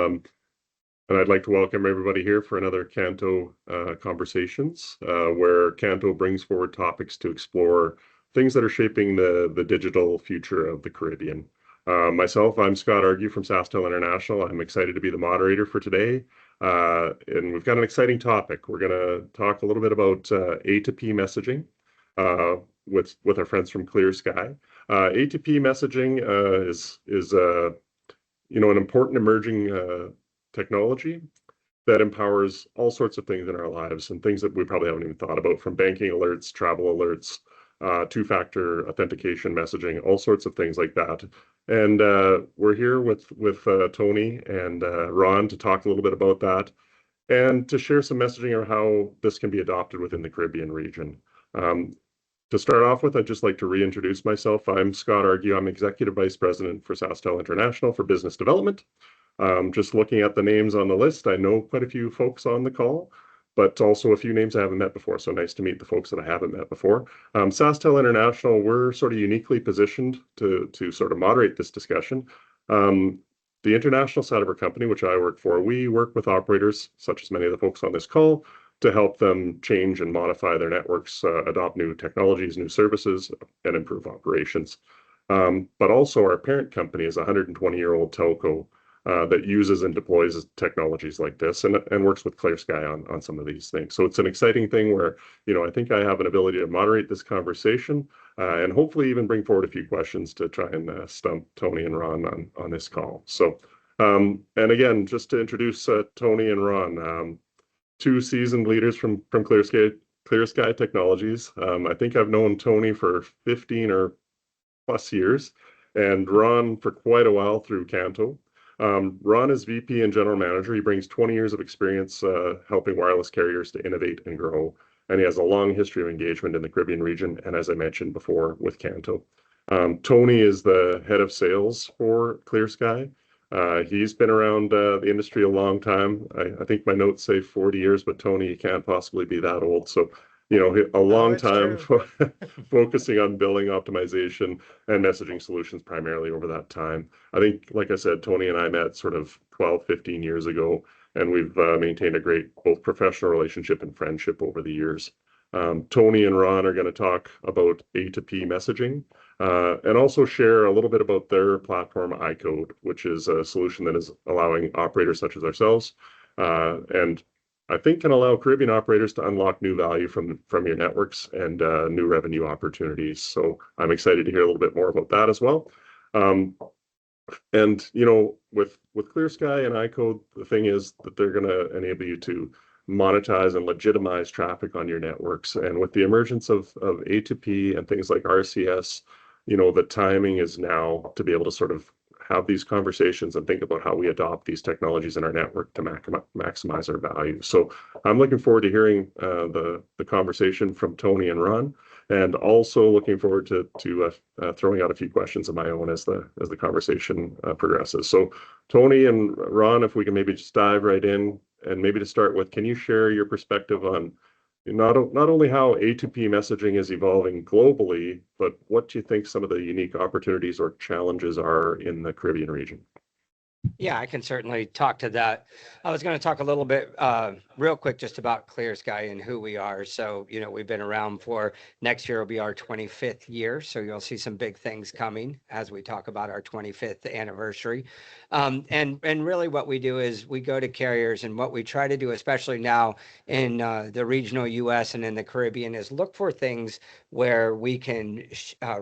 And I'd like to welcome everybody here for another CANTO Conversations, where CANTO brings forward topics to explore things that are shaping the digital future of the Caribbean. Myself, I'm Scott Argue from SaskTel International. I'm excited to be the moderator for today. And we've got an exciting topic. We're going to talk a little bit about A2P messaging with our friends from Clear Sky. A2P messaging is an important emerging technology that empowers all sorts of things in our lives and things that we probably haven't even thought about, from banking alerts, travel alerts, two-factor authentication messaging, all sorts of things like that. And we're here with Tony and Ron to talk a little bit about that and to share some messaging on how this can be adopted within the Caribbean region. To start off with, I'd just like to reintroduce myself. I'm Scott Argue. I'm Executive Vice President for SaskTel International for Business Development. Just looking at the names on the list, I know quite a few folks on the call, but also a few names I haven't met before. So nice to meet the folks that I haven't met before. SaskTel International, we're sort of uniquely positioned to sort of moderate this discussion. The international side of our company, which I work for, we work with operators, such as many of the folks on this call, to help them change and modify their networks, adopt new technologies, new services, and improve operations. But also our parent company is a 120-year-old telco that uses and deploys technologies like this and works with Clear Sky on some of these things. So it's an exciting thing where, I think I have an ability to moderate this conversation and hopefully even bring forward a few questions to try and stump Tony and Ron on this call. So, and again, just to introduce Tony and Ron, two seasoned leaders from Clear Sky Technologies. I think I've known Tony for 15 or plus years and Ron for quite a while through CANTO. Ron is VP and General Manager. He brings 20 years of experience helping wireless carriers to innovate and grow, and he has a long history of engagement in the Caribbean region, and as I mentioned before, with CANTO. Tony is the head of sales for Clear Sky. He's been around the industry a long time. I think my notes say 40 years, but Tony, you can't possibly be that old. So, a long time focusing on billing optimization and messaging solutions primarily over that time. I think, like I said, Tony and I met sort of 12, 15 years ago, and we've maintained a great both professional relationship and friendship over the years. Tony and Ron are going to talk about A2P messaging and also share a little bit about their platform, iCode, which is a solution that is allowing operators such as ourselves and I think can allow Caribbean operators to unlock new value from your networks and new revenue opportunities. So I'm excited to hear a little bit more about that as well. And with Clear Sky and iCode, the thing is that they're going to enable you to monetize and legitimize traffic on your networks. And with the emergence of A2P and things like RCS, the timing is now to be able to sort of have these conversations and think about how we adopt these technologies in our network to maximize our value. So I'm looking forward to hearing the conversation from Tony and Ron, and also looking forward to throwing out a few questions of my own as the conversation progresses. So Tony and Ron, if we can maybe just dive right in, and maybe to start with, can you share your perspective on not only how A2P messaging is evolving globally, but what do you think some of the unique opportunities or challenges are in the Caribbean region? Yeah, I can certainly talk to that. I was going to talk a little bit real quick just about Clear Sky and who we are. So, we've been around for next year will be our 25th year. So you'll see some big things coming as we talk about our 25th anniversary. And really what we do is we go to carriers, and what we try to do, especially now in the regional US and in the Caribbean, is look for things where we can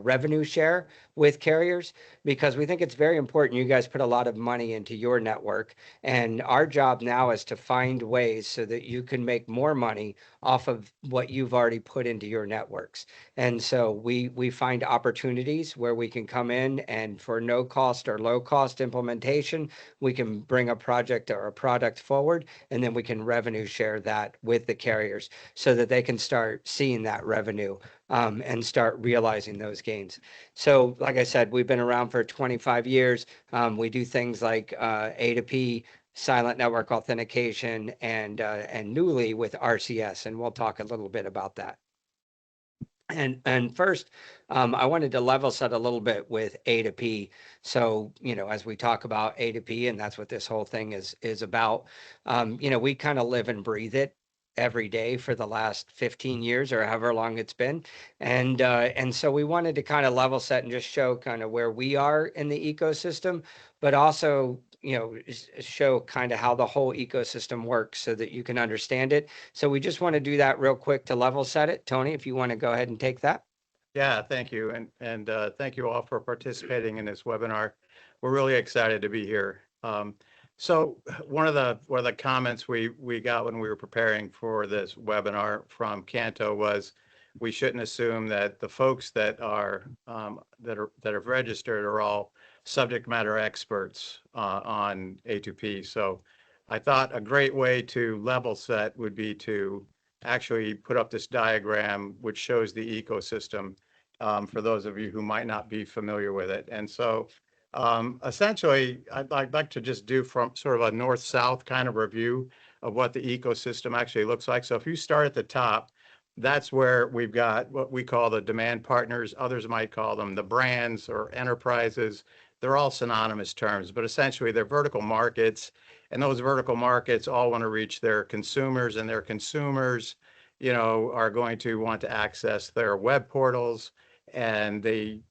revenue share with carriers, because we think it's very important. You guys put a lot of money into your network, and our job now is to find ways so that you can make more money off of what you've already put into your networks. And so we find opportunities where we can come in, and for no cost or low cost implementation, we can bring a project or a product forward, and then we can revenue share that with the carriers so that they can start seeing that revenue and start realizing those gains. So like I said, we've been around for 25 years. We do things like A2P, silent network authentication, and newly with RCS, and we'll talk a little bit about that. And first, I wanted to level set a little bit with A to P. So, as we talk about A to P, and that's what this whole thing is about, we kind of live and breathe it every day for the last 15 years or however long it's been. And so we wanted to kind of level set and just show kind of where we are in the ecosystem, but also, show kind of how the whole ecosystem works so that you can understand it. So we just want to do that real quick to level set it. Tony, if you want to go ahead and take that. Yeah, thank you. And thank you all for participating in this webinar. We're really excited to be here. So one of the comments we got when we were preparing for this webinar from CANTO was we shouldn't assume that the folks that have registered are all subject matter experts on A2P. So I thought a great way to level set would be to actually put up this diagram which shows the ecosystem for those of you who might not be familiar with it. And so essentially, I'd like to just do from sort of a north-south kind of review of what the ecosystem actually looks like. So if you start at the top, that's where we've got what we call the demand partners. Others might call them the brands or enterprises. They're all synonymous terms, but essentially they're vertical markets. And those vertical markets all want to reach their consumers, and their consumers, are going to want to access their web portals, and the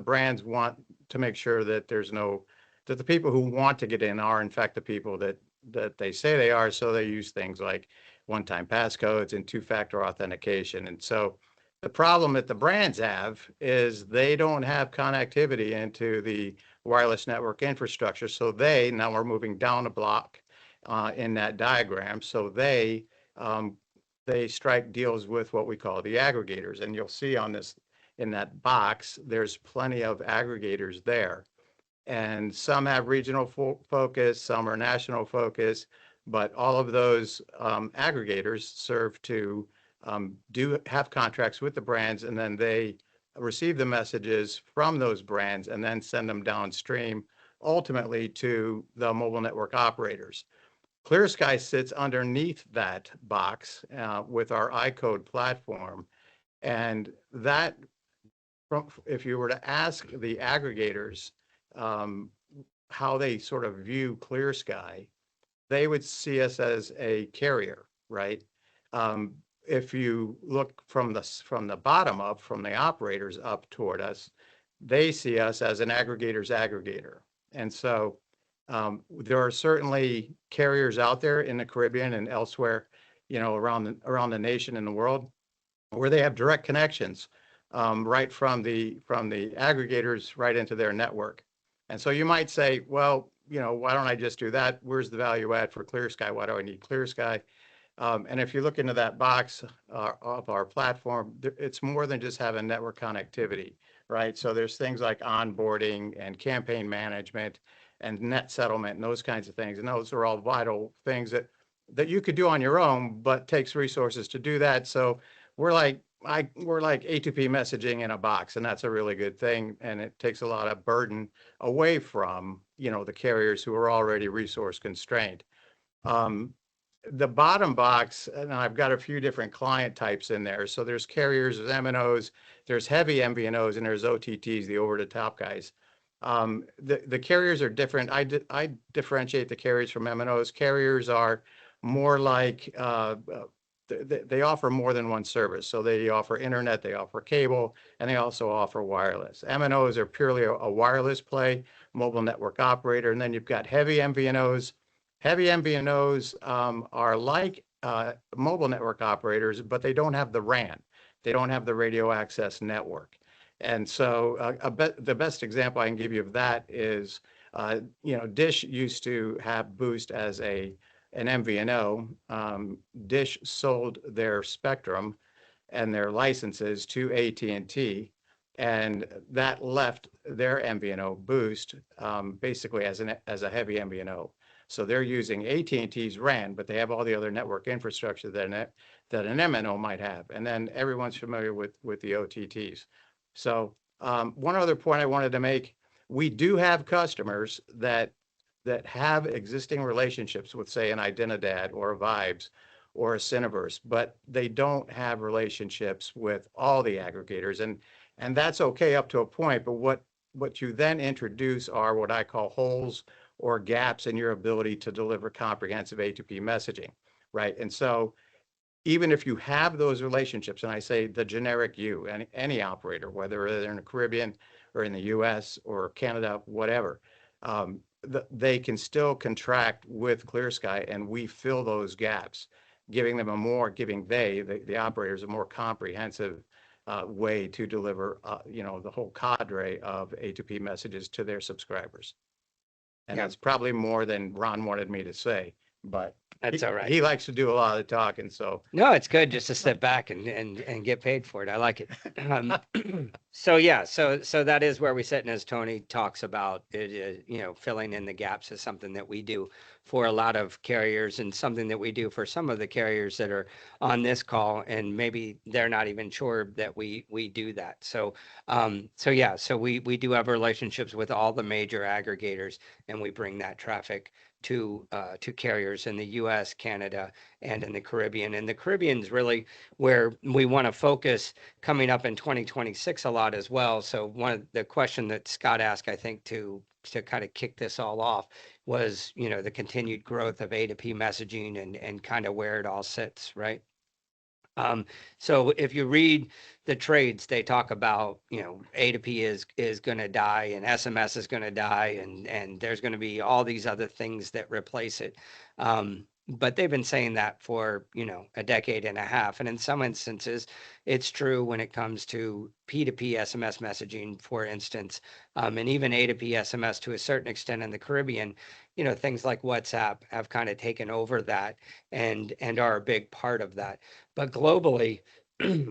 brands want to make sure that that the people who want to get in are in fact the people that they say they are. So they use things like one-time passcodes and two-factor authentication. And so the problem that the brands have is they don't have connectivity into the wireless network infrastructure. So now we're moving down a block in that diagram. So they strike deals with what we call the aggregators. And you'll see in that box, there's plenty of aggregators there. And some have regional focus, some are national focus, but all of those aggregators serve to do have contracts with the brands, and then they receive the messages from those brands and then send them downstream, ultimately to the mobile network operators. ClearSky sits underneath that box with our iCode platform. And that, if you were to ask the aggregators how they sort of view ClearSky, they would see us as a carrier, right? If you look from the bottom up, from the operators up toward us, they see us as an aggregator's aggregator. And so there are certainly carriers out there in the Caribbean and elsewhere, around the nation and the world, where they have direct connections right from the aggregators right into their network. And so you might say, well, why don't I just do that? Where's the value add for ClearSky? Why do I need ClearSky? And if you look into that box of our platform, it's more than just having network connectivity, right? So there's things like onboarding and campaign management and net settlement and those kinds of things. And those are all vital things that you could do on your own, but takes resources to do that. So we're like A2P messaging in a box, and that's a really good thing. And it takes a lot of burden away from, the carriers who are already resource constrained. The bottom box, and I've got a few different client types in there. So there's carriers, there's MNOs, there's heavy MVNOs, and there's OTTs, the over-the-top guys. The carriers are different. I differentiate the carriers from MNOs. Carriers are more like they offer more than one service. So they offer internet, they offer cable, and they also offer wireless. MNOs are purely a wireless play, mobile network operator, and then you've got heavy MVNOs. Heavy MVNOs are like mobile network operators, but they don't have the RAN. They don't have the radio access network. And so the best example I can give you of that is, Dish used to have Boost as an MVNO. Dish sold their spectrum and their licenses to AT&T, and that left their MVNO Boost basically as a heavy MVNO. So they're using AT&T's RAN, but they have all the other network infrastructure that an MNO might have. And then everyone's familiar with the OTTs. So one other point I wanted to make, we do have customers that have existing relationships with, say, an Identidad or a Vibes or a Cineverse, but they don't have relationships with all the aggregators. And that's okay up to a point, but what you then introduce are what I call holes or gaps in your ability to deliver comprehensive A2P messaging, right? And so even if you have those relationships, and I say the generic you, any operator, whether they're in the Caribbean or in the US or Canada, whatever, they can still contract with ClearSky, and we fill those gaps, giving them the operators a more comprehensive way to deliver, the whole cadre of A2P messages to their subscribers. And Yeah, that's probably more than Ron wanted me to say, but that's all right. he likes to do a lot of the talking, so. No, it's good just to sit back and get paid for it. I like it. So yeah, so that is where we sit. And as Tony talks about it, filling in the gaps is something that we do for a lot of carriers, and something that we do for some of the carriers that are on this call, and maybe they're not even sure that we do that. So yeah, so we do have relationships with all the major aggregators, and we bring that traffic to carriers in the U.S., Canada, and in the Caribbean. And the Caribbean is really where we want to focus coming up in 2026 a lot as well. So one of the question that Scott asked, I think, to kind of kick this all off was, the continued growth of A2P messaging and kind of where it all sits, right? So if you read the trades, they talk about, A2P is going to die, and SMS is going to die, and there's going to be all these other things that replace it. But they've been saying that for, a decade and a half. And in some instances, it's true when it comes to P2P SMS messaging, for instance, and even A2P SMS to a certain extent in the Caribbean. Things like WhatsApp have kind of taken over that and are a big part of that. But globally,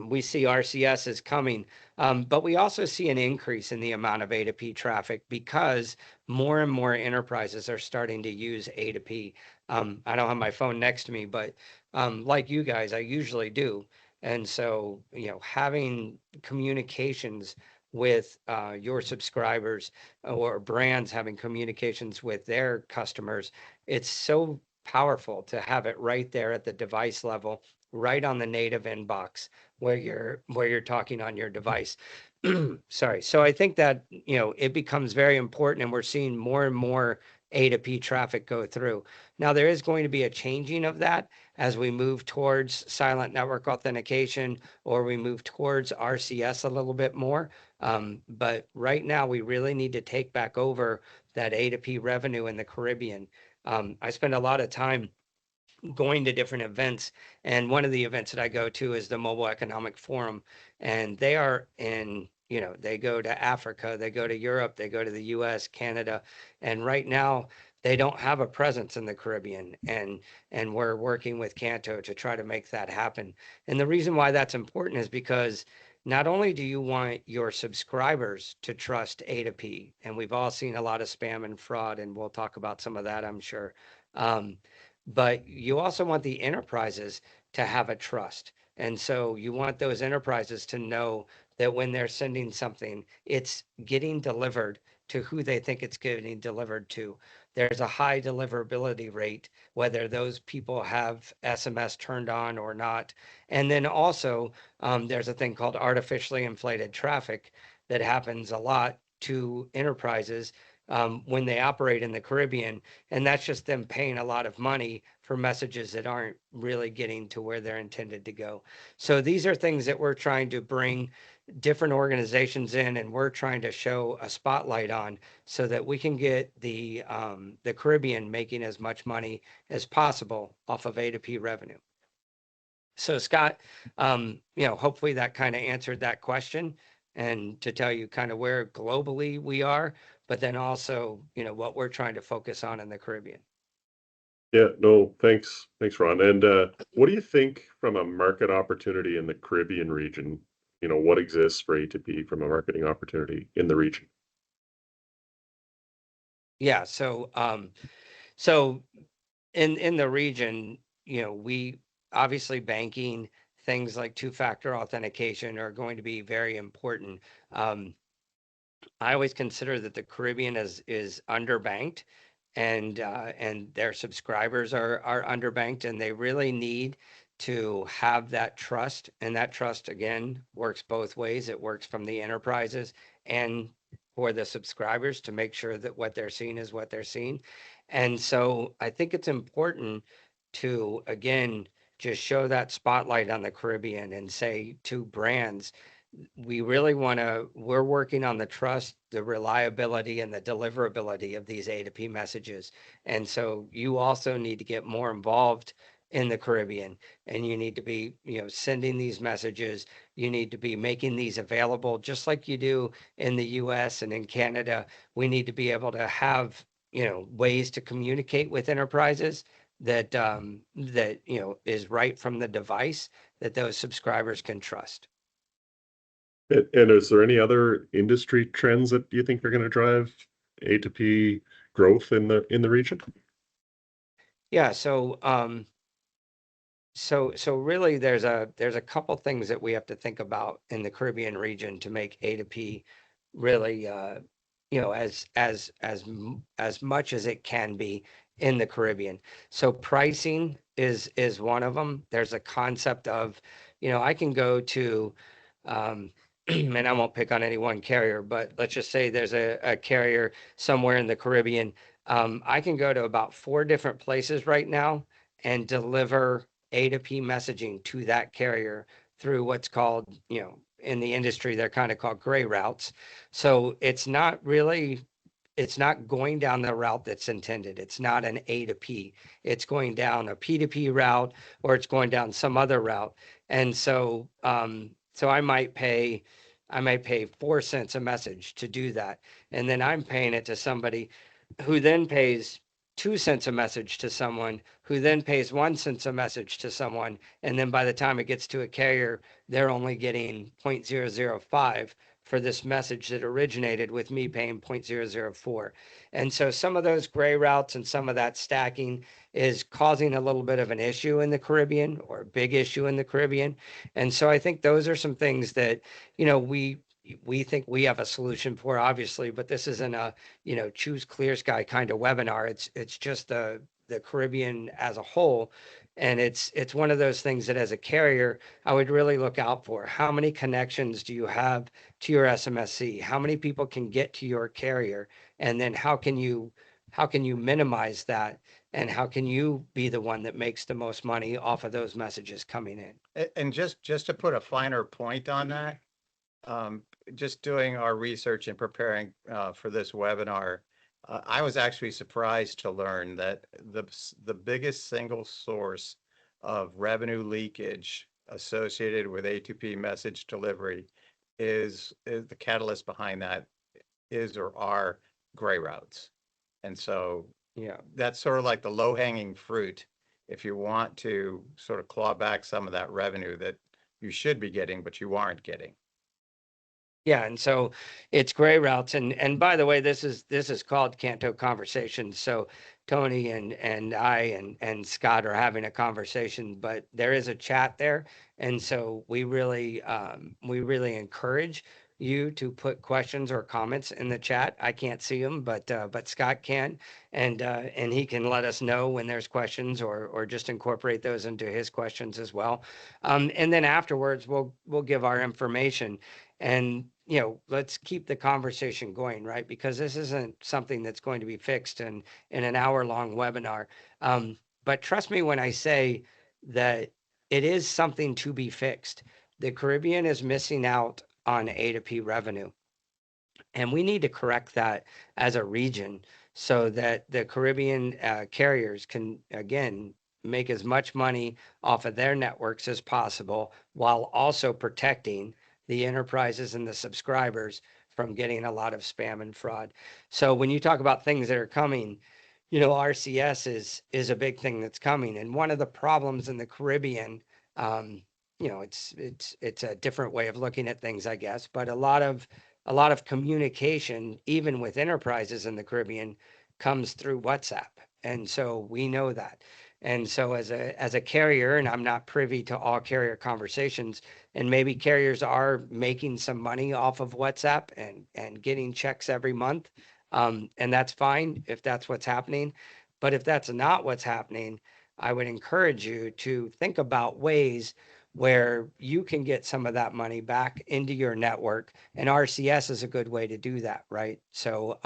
we see RCS is coming, but we also see an increase in the amount of A2P traffic because more and more enterprises are starting to use A2P. I don't have my phone next to me, but like you guys, I usually do. And so, having communications with your subscribers, or brands having communications with their customers, it's so powerful to have it right there at the device level, right on the native inbox where you're talking on your device. Sorry. So I think that, it becomes very important, and we're seeing more and more A2P traffic go through. Now there is going to be a changing of that as we move towards silent network authentication, or we move towards RCS a little bit more. But right now we really need to take back over that A2P revenue in the Caribbean. I spend a lot of time going to different events, and one of the events that I go to is the Mobile Economic Forum, and they are in, they go to Africa, they go to Europe, they go to the US, Canada, and right now they don't have a presence in the Caribbean, and we're working with CANTO to try to make that happen. And the reason why that's important is because not only do you want your subscribers to trust A2P, and we've all seen a lot of spam and fraud, and we'll talk about some of that, I'm sure. Um, but you also want the enterprises to have a trust. And so you want those enterprises to know that when they're sending something, it's getting delivered to who they think it's getting delivered to. There's a high deliverability rate, whether those people have SMS turned on or not. And then also, there's a thing called artificially inflated traffic that happens a lot to enterprises when they operate in the Caribbean. And that's just them paying a lot of money for messages that aren't really getting to where they're intended to go. So these are things that we're trying to bring different organizations in, and we're trying to show a spotlight on, so that we can get the Caribbean making as much money as possible off of A2P revenue. So Scott, hopefully that kind of answered that question, and to tell you kind of where globally we are, but then also, what we're trying to focus on in the Caribbean. Yeah, no, thanks, Ron. And what do you think from a market opportunity in the Caribbean region? What exists for A2P from a marketing opportunity in the region? Yeah, so in the region, we obviously, banking, things like two-factor authentication are going to be very important. I always consider that the Caribbean is underbanked, and their subscribers are underbanked, and they really need to have that trust. And that trust, again, works both ways. It works from the enterprises and for the subscribers to make sure that what they're seeing is what they're seeing. And so I think it's important to, again, just show that spotlight on the Caribbean and say to brands, we really want to, we're working on the trust, the reliability, and the deliverability of these A2P messages. And so you also need to get more involved in the Caribbean, and you need to be, sending these messages. You need to be making these available just like you do in the US and in Canada. We need to be able to have, ways to communicate with enterprises that is right from the device that those subscribers can trust. And is there any other industry trends that you think are going to drive A2P growth in the region? Yeah, so really there's a couple things that we have to think about in the Caribbean region to make A2P really as much as it can be in the Caribbean. So pricing is one of them. There's a concept of, I can go to and I won't pick on any one carrier, but let's just say there's a carrier somewhere in the Caribbean. I can go to about 4 different places right now and deliver A2P messaging to that carrier through what's called, in the industry, they're kind of called gray routes. So it's not going down the route that's intended. It's not an A2P. It's going down a P2P route, or it's going down some other route. And so I might pay 4 cents a message to do that. And then I'm paying it to somebody who then pays 2 cents a message to someone, who then pays 1 cent a message to someone. And then by the time it gets to a carrier, they're only getting 0.005 for this message that originated with me paying 0.004. And so some of those gray routes and some of that stacking is causing a little bit of an issue in the Caribbean, or a big issue in the Caribbean. And so I think those are some things that, we think we have a solution for, obviously, but this isn't a, choose Clear Sky kind of webinar. It's just the Caribbean as a whole. And it's one of those things that as a carrier, I would really look out for. How many connections do you have to your SMSC? How many people can get to your carrier? And then how can you minimize that? And how can you be the one that makes the most money off of those messages coming in? And just to put a finer point on that, um, just doing our research and preparing for this webinar, I was actually surprised to learn that the biggest single source of revenue leakage associated with A2P message delivery is the catalyst behind that is or are gray routes. And so Yeah. that's sort of like the low hanging fruit if you want to sort of claw back some of that revenue that you should be getting, but you aren't getting. Yeah, and so it's gray routes, and by the way, this is called Canto Conversations. So Tony and I and Scott are having a conversation, but there is a chat there, and so we really encourage you to put questions or comments in the chat. I can't see them, but Scott can, and he can let us know when there's questions, or just incorporate those into his questions as well. And then afterwards, we'll give our information. And let's keep the conversation going, right? Because this isn't something that's going to be fixed in an hour-long webinar. But trust me when I say that it is something to be fixed. The Caribbean is missing out on A2P revenue, and we need to correct that as a region so that the Caribbean carriers can, again, make as much money off of their networks as possible, while also protecting the enterprises and the subscribers from getting a lot of spam and fraud. So when you talk about things that are coming, RCS is a big thing that's coming. And one of the problems in the Caribbean, um, it's a different way of looking at things, I guess, but a lot of communication, even with enterprises in the Caribbean, comes through WhatsApp. And so we know that. And so as a carrier, and I'm not privy to all carrier conversations, and maybe carriers are making some money off of WhatsApp and getting checks every month. And that's fine if that's what's happening. But if that's not what's happening, I would encourage you to think about ways where you can get some of that money back into your network. And RCS is a good way to do that, right? So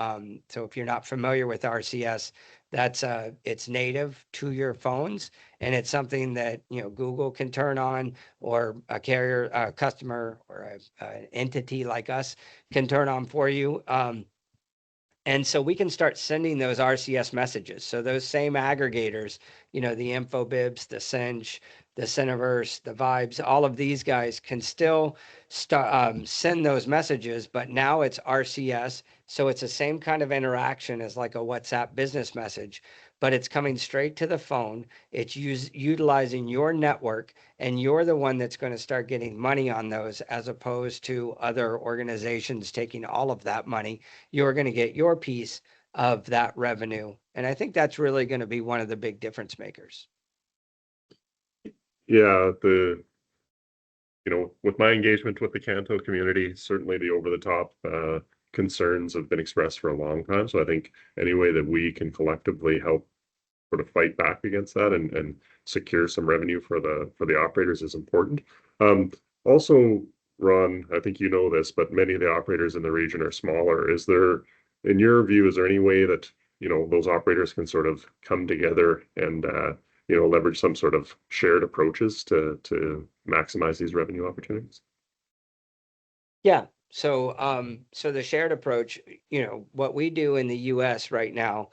if you're not familiar with RCS, that's it's native to your phones, and it's something that Google can turn on, or a carrier, a customer, or an entity like us can turn on for you. And so we can start sending those RCS messages. So those same aggregators, the InfoBibs, the Cinch, the Cineverse, the Vibes, all of these guys can still send those messages, but now it's RCS. So it's the same kind of interaction as like a WhatsApp business message, but it's coming straight to the phone. It's utilizing your network, and you're the one that's going to start getting money on those, as opposed to other organizations taking all of that money. You're going to get your piece of that revenue. And I think that's really going to be one of the big difference makers. Yeah, with my engagement with the Canto community, certainly the over-the-top concerns have been expressed for a long time. So I think any way that we can collectively help sort of fight back against that and secure some revenue for the operators is important. Also, Ron, I think you know this, but many of the operators in the region are smaller. In your view, is there any way that those operators can sort of come together and leverage some sort of shared approaches to maximize these revenue opportunities? Yeah. So the shared approach, what we do in the US right now,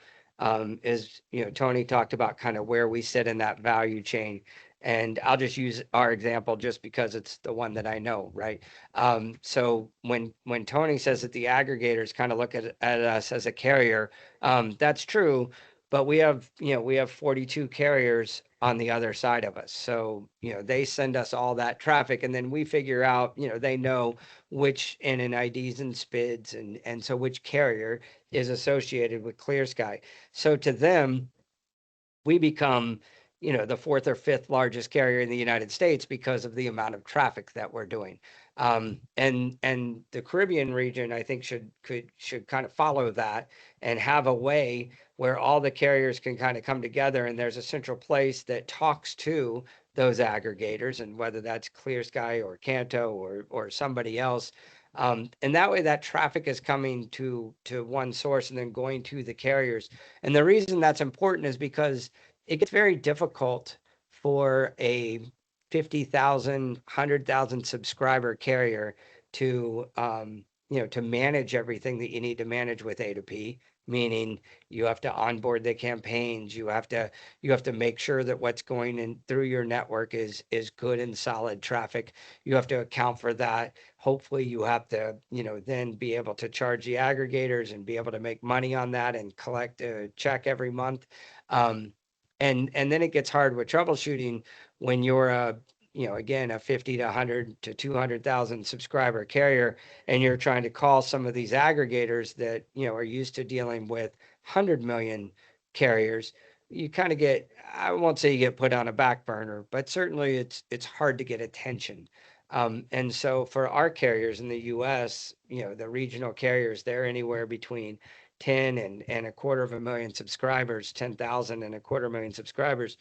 is, Tony talked about kind of where we sit in that value chain. And I'll just use our example just because it's the one that I know, right? So when Tony says that the aggregators kind of look at us as a carrier, that's true, but we have 42 carriers on the other side of us. So, they send us all that traffic, and then we figure out, they know which NNIDs and SPIDs, and so which carrier is associated with ClearSky. So to them, we become, the fourth or fifth largest carrier in the United States because of the amount of traffic that we're doing. And the Caribbean region, I think, should kind of follow that and have a way where all the carriers can kind of come together, and there's a central place that talks to those aggregators, and whether that's ClearSky or Canto or somebody else. And that way that traffic is coming to one source and then going to the carriers. And the reason that's important is because it gets very difficult for a 50,000, 100,000 subscriber carrier to, to manage everything that you need to manage with A2P, meaning you have to onboard the campaigns. You have to make sure that what's going in through your network is good and solid traffic. You have to account for that. Hopefully you have to, then be able to charge the aggregators and be able to make money on that and collect a check every month. And then it gets hard with troubleshooting when you're again, a 50 to 100 to 200,000 subscriber carrier, and you're trying to call some of these aggregators that, are used to dealing with 100 million carriers. You kind of get, I won't say you get put on a back burner, but certainly it's hard to get attention. And so for our carriers in the US, the regional carriers, they're anywhere between 10 and a quarter of a million subscribers, 10,000 and a quarter million subscribers.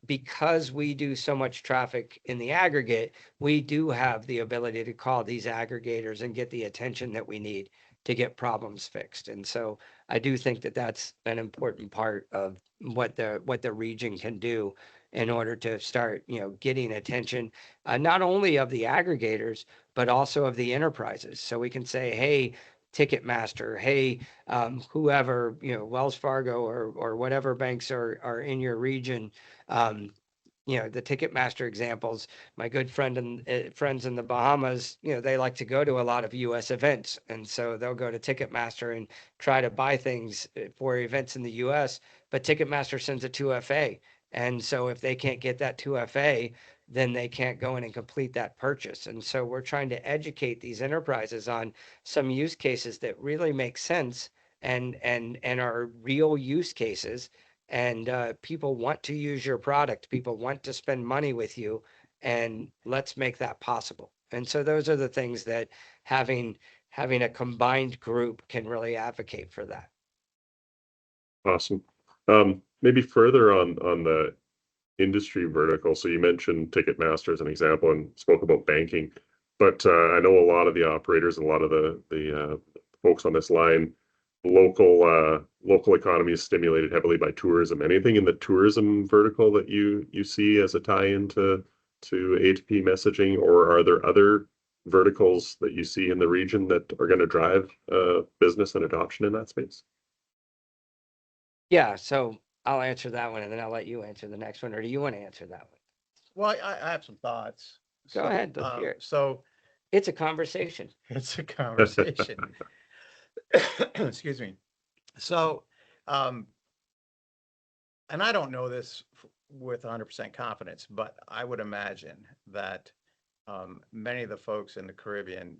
Because we do so much traffic in the aggregate, we do have the ability to call these aggregators and get the attention that we need to get problems fixed. And so I do think that that's an important part of what the region can do in order to start, getting attention, not only of the aggregators, but also of the enterprises. So we can say, hey, Ticketmaster, hey, whoever, Wells Fargo or whatever banks are in your region. Um, the Ticketmaster examples, my good friend and friends in the Bahamas, they like to go to a lot of US events. And so they'll go to Ticketmaster and try to buy things for events in the US, but Ticketmaster sends a 2FA. And so if they can't get that 2FA, then they can't go in and complete that purchase. And so we're trying to educate these enterprises on some use cases that really make sense and are real use cases, and people want to use your product. People want to spend money with you, and let's make that possible. And so those are the things that having having a combined group can really advocate for that. Awesome. Maybe further on the industry vertical. So you mentioned Ticketmaster as an example and spoke about banking, but I know a lot of the operators and a lot of the folks on this line, local economy is stimulated heavily by tourism. Anything in the tourism vertical that you see as a tie-in to A2P messaging, or are there other verticals that you see in the region that are going to drive business and adoption in that space? Yeah, so I'll answer that one and then I'll let you answer the next one. Or do you want to answer that one? Well, I have some thoughts. Go ahead, let's hear it. So It's a conversation. it's a conversation. Excuse me. So, and I don't know this with 100% confidence, but I would imagine that many of the folks in the Caribbean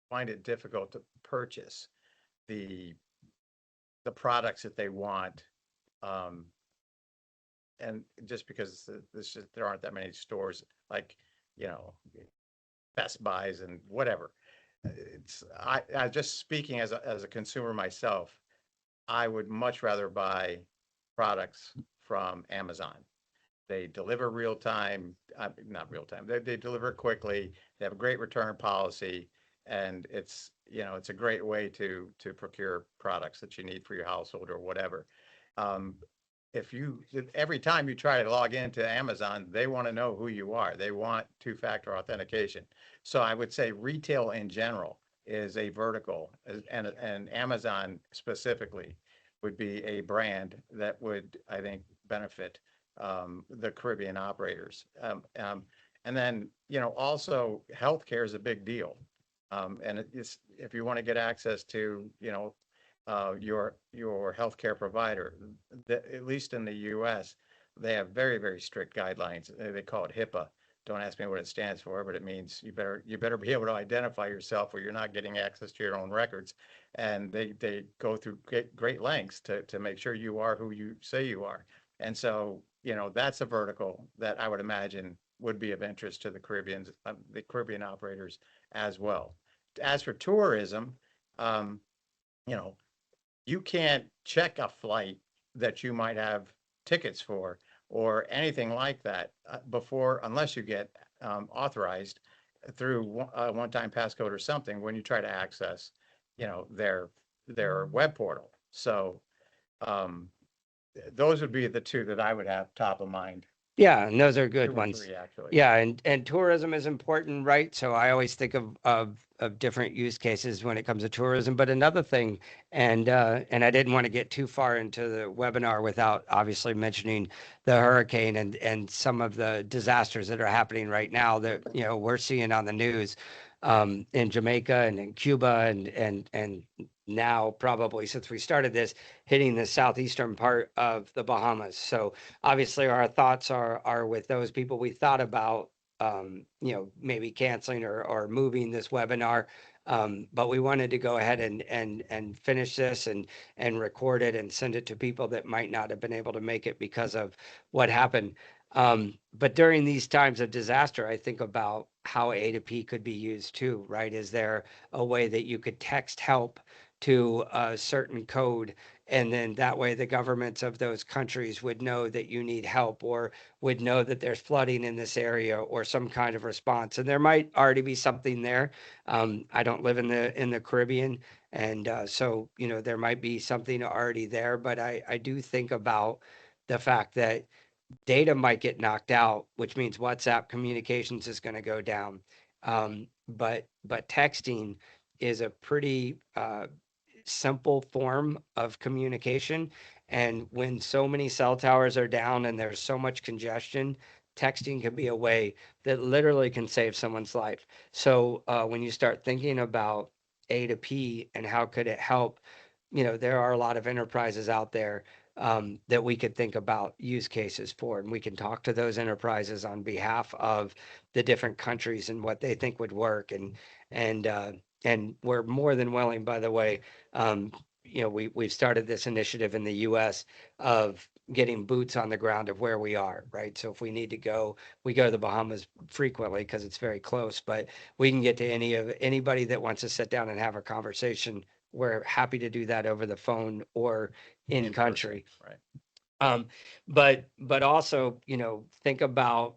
find it difficult to purchase the products that they want, and just because there aren't that many stores like, you know, Best Buys and whatever. I just speaking as a consumer myself, I would much rather buy products from Amazon. They deliver real time, not real time. They deliver quickly. They have a great return policy, and it's a great way to procure products that you need for your household or whatever. Um, if every time you try to log into Amazon, they want to know who you are. They want two-factor authentication. So I would say retail in general is a vertical, and Amazon specifically would be a brand that would, I think, benefit the Caribbean operators. And then, also healthcare is a big deal. And if you want to get access to, your healthcare provider, at least in the U.S., they have very, very strict guidelines. They call it HIPAA. Don't ask me what it stands for, but it means you better be able to identify yourself, or you're not getting access to your own records. And they go through great lengths to make sure you are who you say you are. And so, that's a vertical that I would imagine would be of interest to the Caribbean operators as well. As for tourism, you know, you can't check a flight that you might have tickets for or anything like that before, unless you get authorized through a one-time passcode or something when you try to access, their web portal. So those would be the two that I would have top of mind. Yeah, and those are good Two or ones. three, actually. Yeah, and tourism is important, right? So I always think of different use cases when it comes to tourism. But another thing, and I didn't want to get too far into the webinar without obviously mentioning the hurricane and some of the disasters that are happening right now that we're seeing on the news in Jamaica and in Cuba and now probably since we started this hitting the southeastern part of the Bahamas. So obviously our thoughts are with those people. We thought about maybe canceling or moving this webinar, but we wanted to go ahead and finish this and record it and send it to people that might not have been able to make it because of what happened. But during these times of disaster, I think about how A2P could be used too, right? Is there a way that you could text help to a certain code, and then that way the governments of those countries would know that you need help, or would know that there's flooding in this area or some kind of response? And there might already be something there. I don't live in the Caribbean, and so there might be something already there, but I do think about the fact that data might get knocked out, which means WhatsApp communications is going to go down. But texting is a pretty simple form of communication. And when so many cell towers are down and there's so much congestion, texting can be a way that literally can save someone's life. So when you start thinking about A2P and how could it help, there are a lot of enterprises out there that we could think about use cases for, and we can talk to those enterprises on behalf of the different countries and what they think would work. And we're more than willing, by the way. We've started this initiative in the U.S. of getting boots on the ground of where we are, right? So if we need to go, we go to the Bahamas frequently because it's very close, but we can get to anybody that wants to sit down and have a conversation. We're happy to do that over the phone or in person, country. right? But also, think about,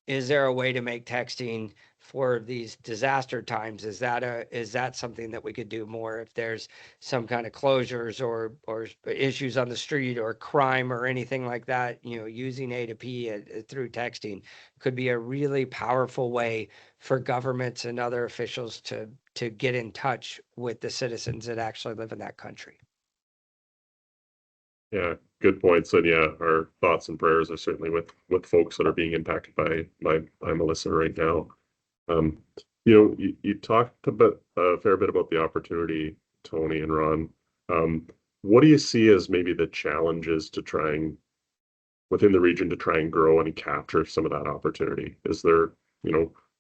is there a way to make texting for these disaster times? Is that something that we could do more if there's some kind of closures or issues on the street or crime or anything like that? Using A2P through texting could be a really powerful way for governments and other officials to get in touch with the citizens that actually live in that country. Yeah, good points. And yeah, our thoughts and prayers are certainly with folks that are being impacted by Melissa right now. Um, you talked a fair bit about the opportunity, Tony and Ron. What do you see as maybe the challenges to trying within the region to try and grow and capture some of that opportunity? Is there,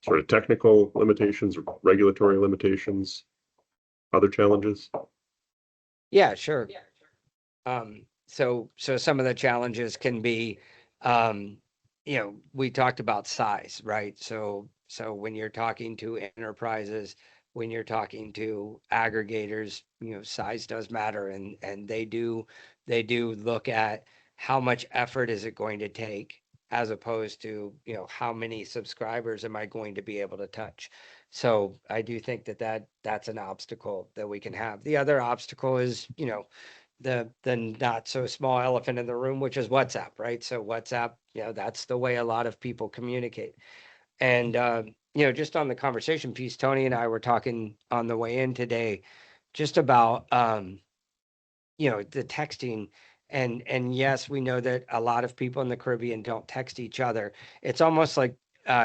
sort of technical limitations, regulatory limitations, other challenges? Yeah, sure. So some of the challenges can be, um, we talked about size, right? So when you're talking to enterprises, when you're talking to aggregators, size does matter, and they do look at how much effort is it going to take, as opposed to, how many subscribers am I going to be able to touch. So I do think that's an obstacle that we can have. The other obstacle is, the not so small elephant in the room, which is WhatsApp, right? So WhatsApp, that's the way a lot of people communicate. And just on the conversation piece, Tony and I were talking on the way in today, just about the texting. And yes, we know that a lot of people in the Caribbean don't text each other. It's almost like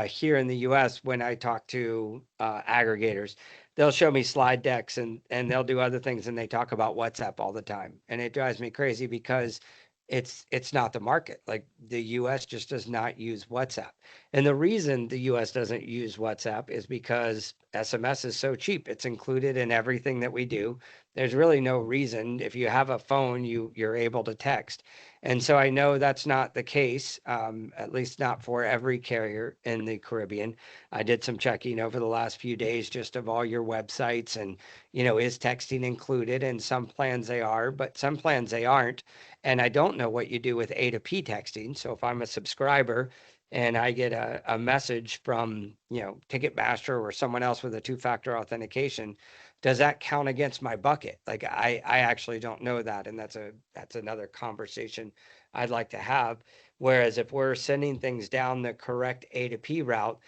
here in the US, when I talk to aggregators, they'll show me slide decks and they'll do other things, and they talk about WhatsApp all the time, and it drives me crazy because it's not the market. Like, the US just does not use WhatsApp. And the reason the US doesn't use WhatsApp is because SMS is so cheap. It's included in everything that we do. There's really no reason. If you have a phone, you're able to text. And so I know that's not the case, at least not for every carrier in the Caribbean. I did some checking over the last few days just of all your websites, and, is texting included? And some plans they are, but some plans they aren't. And I don't know what you do with A2P texting. So if I'm a subscriber and I get a message from, Ticketmaster or someone else with a two-factor authentication, does that count against my bucket? Like, I actually don't know that. And that's another conversation I'd like to have. Whereas if we're sending things down the correct A2P route,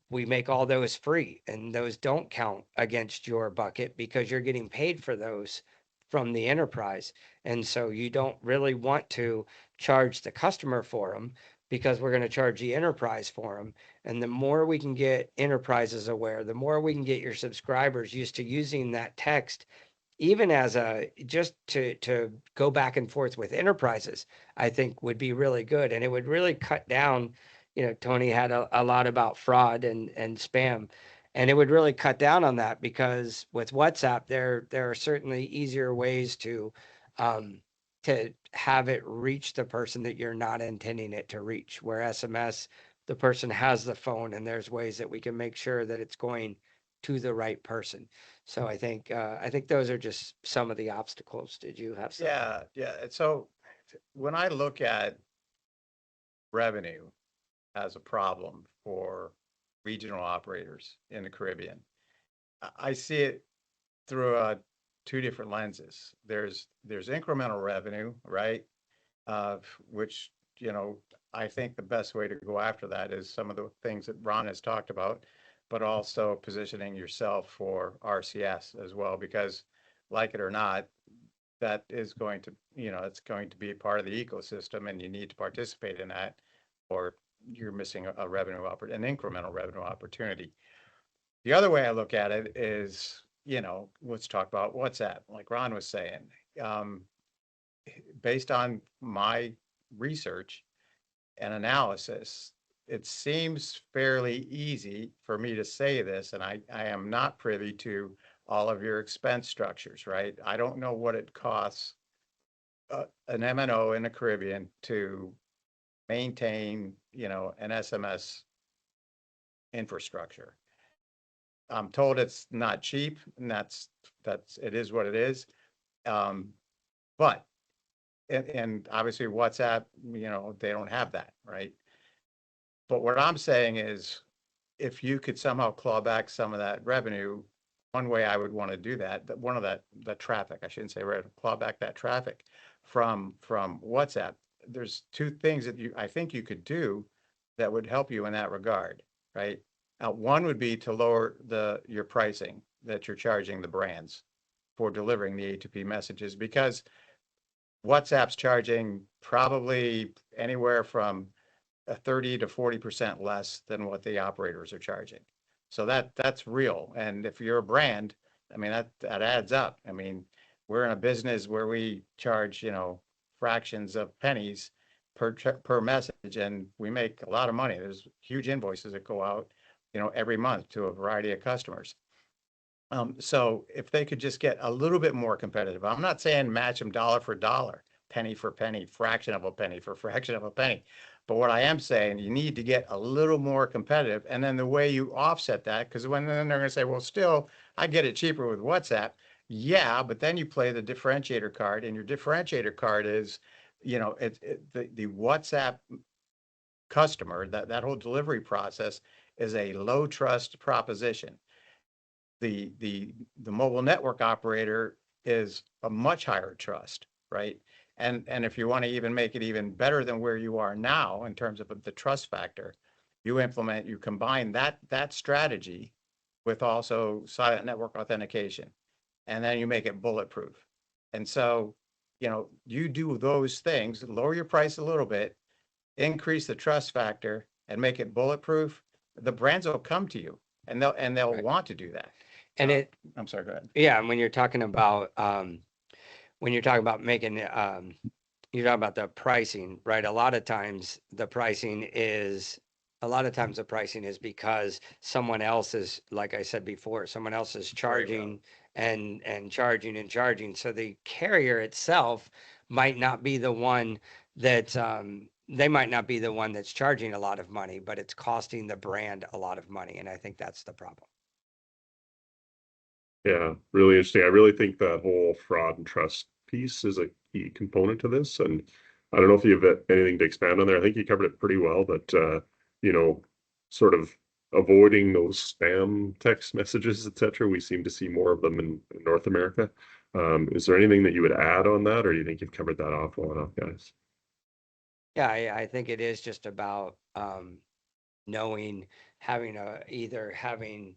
we make all those free, and those don't count against your bucket because you're getting paid for those from the enterprise. And so you don't really want to charge the customer for them, because we're going to charge the enterprise for them. And the more we can get enterprises aware, the more we can get your subscribers used to using that text, even as a just to go back and forth with enterprises, I think would be really good. And it would really cut down, Tony had a lot about fraud and spam. And it would really cut down on that, because with WhatsApp, there are certainly easier ways um, to have it reach the person that you're not intending it to reach. Where SMS, the person has the phone, and there's ways that we can make sure that it's going to the right person. So I think those are just some of the obstacles. Did you have some? Yeah, yeah. And so when I look at revenue as a problem for regional operators in the Caribbean, I see it through two different lenses. There's incremental revenue, right? Which, I think the best way to go after that is some of the things that Ron has talked about, but also positioning yourself for RCS as well, because, like it or not, that is going to, it's going to be a part of the ecosystem, and you need to participate in that, or you're missing a an incremental revenue opportunity. The other way I look at it is, let's talk about WhatsApp, like Ron was saying. Um, Based on my research and analysis, it seems fairly easy for me to say this, and I am not privy to all of your expense structures, right? I don't know what it costs an MNO in the Caribbean to maintain, an SMS infrastructure. I'm told it's not cheap, and it is what it is. But and obviously WhatsApp, they don't have that, right? But what I'm saying is, if you could somehow claw back some of that revenue, one way I would want to do that one of the traffic, I shouldn't say revenue, claw back that traffic from WhatsApp. There's two things that I think you could do that would help you in that regard, right? One would be to lower your pricing that you're charging the brands for delivering the A2P messages, because WhatsApp's charging probably anywhere from 30 to 40% less than what the operators are charging. So that's real. And if you're a brand, I mean, that adds up. I mean, we're in a business where we charge, fractions of pennies per message, and we make a lot of money. There's huge invoices that go out, every month to a variety of customers. So if they could just get a little bit more competitive, I'm not saying match them dollar for dollar, penny for penny, fraction of a penny for fraction of a penny. But what I am saying, you need to get a little more competitive. And then the way you offset that, because then they're going to say, well, still, I get it cheaper with WhatsApp. Yeah, but then you play the differentiator card, and your differentiator card is, the WhatsApp customer, that whole delivery process is a low trust proposition. The mobile network operator is a much higher trust, right? And if you want to even make it even better than where you are now in terms of the trust factor, you combine that strategy with also silent network authentication, and then you make it bulletproof. And so, you do those things, lower your price a little bit, increase the trust factor, and make it bulletproof. The brands will come to you, and they'll Right. want to do that. And I'm sorry, go ahead. yeah, and when you're talking about making you're talking about the pricing, right? A lot of times the pricing is because someone else is, like I said before, someone else is charging and charging and charging. So the carrier itself might not be the one that they might not be the one that's charging a lot of money, but it's costing the brand a lot of money. And I think that's the problem. Yeah, really interesting. I really think that whole fraud and trust piece is a key component to this. And I don't know if you have anything to expand on there. I think you covered it pretty well, but you know, sort of avoiding those spam text messages, etc. We seem to see more of them in North America. Is there anything that you would add on that, or do you think you've covered that off well enough, guys? Yeah, I think it is just about knowing, either having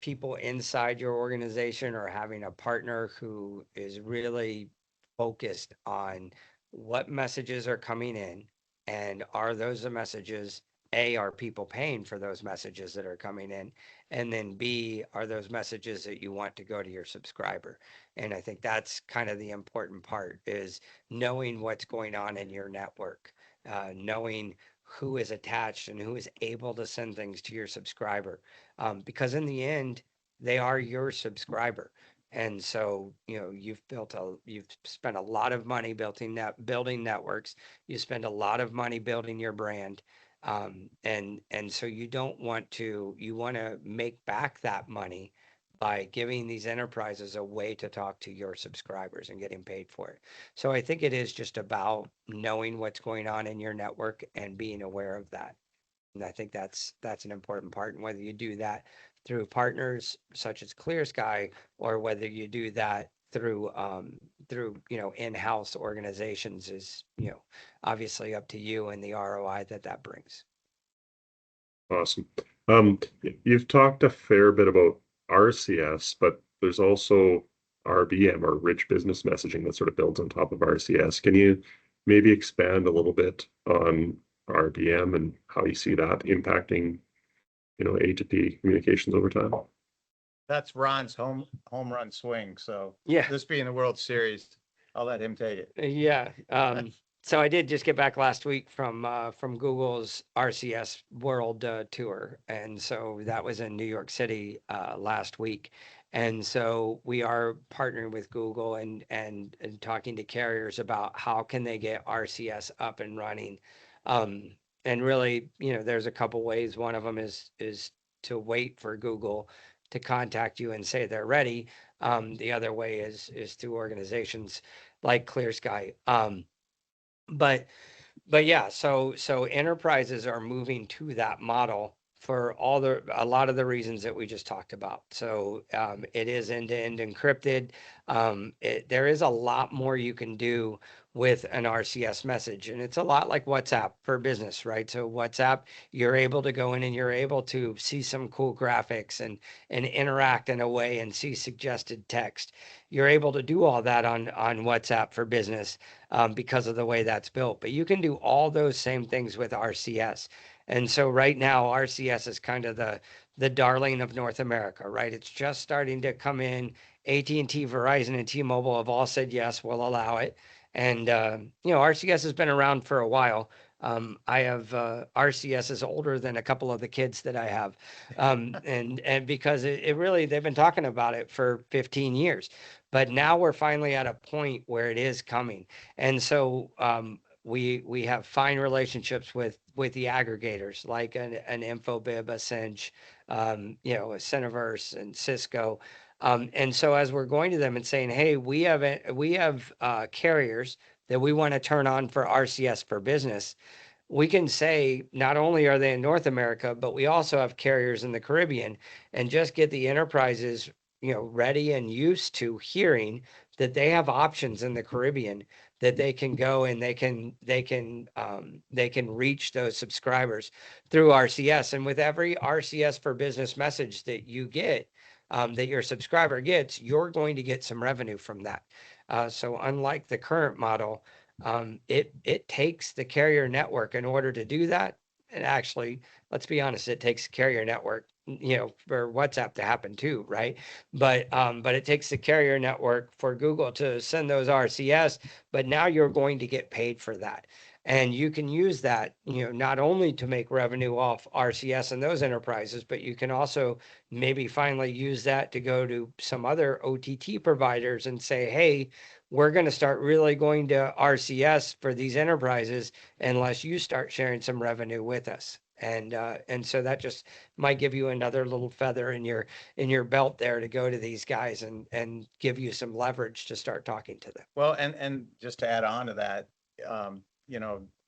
people inside your organization or having a partner who is really focused on what messages are coming in, and are those the messages, A, are people paying for those messages that are coming in, and then B, are those messages that you want to go to your subscriber. And I think that's kind of the important part, is knowing what's going on in your network, knowing who is attached and who is able to send things to your subscriber, because in the end, they are your subscriber. And so, you've spent a lot of money building networks. You spend a lot of money building your brand. And so you want to make back that money by giving these enterprises a way to talk to your subscribers and getting paid for it. So I think it is just about knowing what's going on in your network and being aware of that. And I think that's an important part. And whether you do that through partners such as Clear Sky, or whether you do that through in-house organizations, is obviously up to you and the ROI that brings. Awesome. Um, you've talked a fair bit about RCS, but there's also RBM, or rich business messaging, that sort of builds on top of RCS. Can you maybe expand a little bit on RBM and how you see that impacting, A2P communications over time? That's Ron's home run swing. So Yeah. this being the World Series, I'll let him take it. Yeah. So I did just get back last week from Google's RCS World Tour, and so that was in New York City last week. And so we are partnering with Google and talking to carriers about how can they get RCS up and running. Um, and really, there's a couple ways. One of them is to wait for Google to contact you and say they're ready. The other way is through organizations like Clear Sky. But but yeah, so enterprises are moving to that model for a lot of the reasons that we just talked about. So it is end-to-end encrypted. There is a lot more you can do with an RCS message, and it's a lot like WhatsApp for business, right? So WhatsApp, you're able to go in and you're able to see some cool graphics and interact in a way and see suggested text. You're able to do all that on WhatsApp for business because of the way that's built. But you can do all those same things with RCS. And so right now, RCS is kind of the darling of North America, right? It's just starting to come in. AT&T, Verizon, and T-Mobile have all said yes, we'll allow it. And RCS has been around for a while. I have RCS is older than a couple of the kids that I have, and because it really they've been talking about it for 15 years, but now we're finally at a point where it is coming. And so we have fine relationships with the aggregators like an Infobib, a Cinch, a Cineverse and Cisco. And so as we're going to them and saying, hey, we have carriers that we want to turn on for RCS for business, we can say not only are they in North America, but we also have carriers in the Caribbean, and just get the enterprises, ready and used to hearing that they have options in the Caribbean, that they can go and they can reach those subscribers through RCS. And with every RCS for business message that you get, that your subscriber gets, you're going to get some revenue from that. So unlike the current model, it takes the carrier network in order to do that. And actually, let's be honest, it takes the carrier network, for WhatsApp to happen too, right? But it takes the carrier network for Google to send those RCS, but now you're going to get paid for that. And you can use that, not only to make revenue off RCS and those enterprises, but you can also maybe finally use that to go to some other OTT providers and say, hey, we're going to start really going to RCS for these enterprises unless you start sharing some revenue with us. And so that just might give you another little feather in your belt there to go to these guys and give you some leverage to start talking to them. Well, and just to add on to that, um,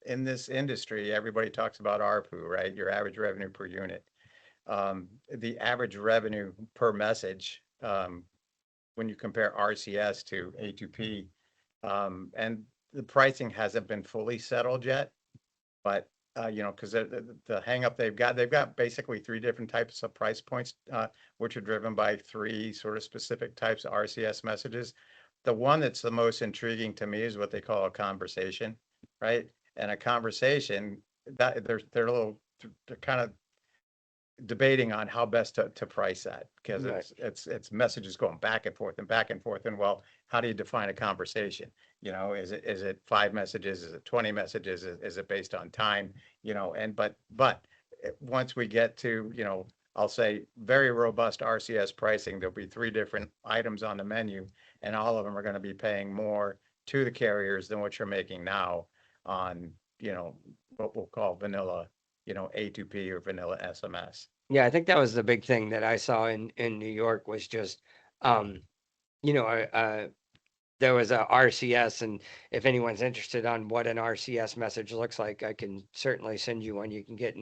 in this industry, everybody talks about ARPU, right? Your average revenue per unit. The average revenue per message, when you compare RCS to A2P, and the pricing hasn't been fully settled yet, but because the hang up they've got basically three different types of price points, which are driven by three sort of specific types of RCS messages. The one that's the most intriguing to me is what they call a conversation, right? And a conversation, that they're a little, they're kind of debating on how best to price that, because Right. it's messages going back and forth and back and forth. And well, how do you define a conversation? Is it 5 messages? Is it 20 messages? Is it based on time? And but once we get to, I'll say very robust RCS pricing, there'll be three different items on the menu, and all of them are going to be paying more to the carriers than what you're making now on, what we'll call vanilla, A2P or vanilla SMS. Yeah, I think that was the big thing that I saw in New York was just, um, you know, there was a RCS, and if anyone's interested on what an RCS message looks like, I can certainly send you one. You can get